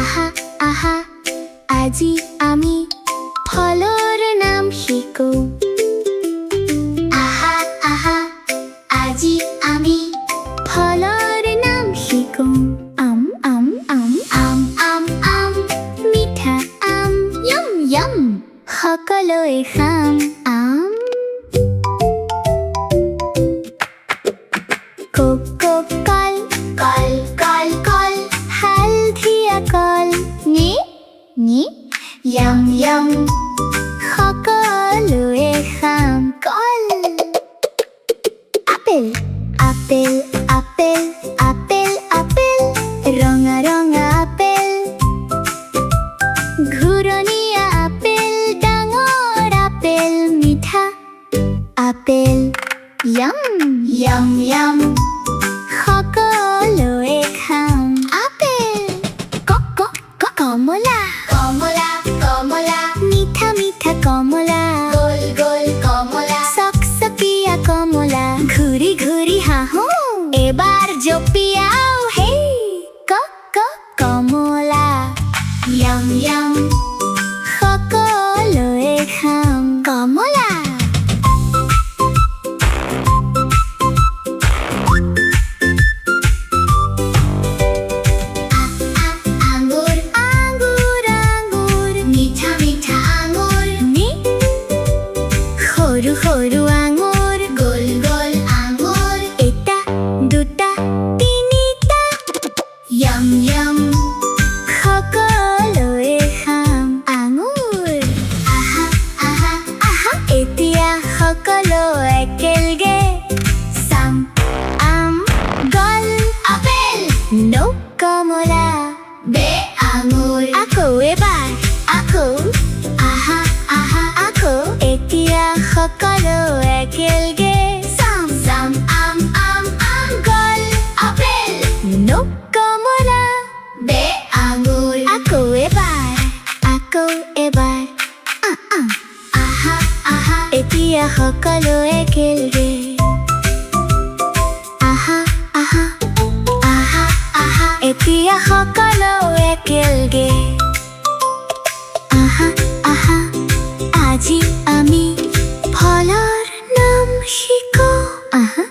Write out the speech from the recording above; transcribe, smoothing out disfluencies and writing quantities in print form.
আহা আহা আজি আমি ফলৰ নাম শিকো আহা আহা আজি আমি ফলৰ নাম শিকো আম আম আম আম আম আম মিঠা আম য়ম য়ম সকলোৱে খাম আম কক কক কল কল কল কল হালধীয়া কল নি নি য়ম য়ম সকলোৱে খাম কল apple apple apple apple apple ৰঙা ৰঙা আপেল ঘূৰণীয়া আপেল ডাঙৰ আপেল মিঠা আপেল য়ম য়ম য়ম সকলোৱে খাম আপেল কমলা কমলা কমলা মিঠা মিঠা কমলা গোল গোল কমলা চকচকীয়া কমলা ঘূৰি ঘূৰি হাঁহো এবাৰ জঁপিয়াও হে কমলা য়ম য়ম সকলোৱে খাম কমলা সৰু সৰু আঙুৰ গোল গোল আঙুৰ এটা দুটা তিনিটা য়ম য়ম সকলোৱে খাম আঙুৰ আহা আহা আহা এতিয়া সকলো একেলগে চাম আম গল আপেল নো কমলা বে আঙুৰ আকৌ এবাৰ আকৌ আহা আহা আকৌ এতিয়া সকলো একেলগে চাম চাম আম আম আম গল আপেল নো কমলা বে আঙুৰ আকৌ এবাৰ আহা আহা এতিয়া সকলো একেলগে আহা আহা আহা আহা এতিয়া সকলো একেলগে আহা আহা আজি আমি ফলৰ নাম শিকো আহা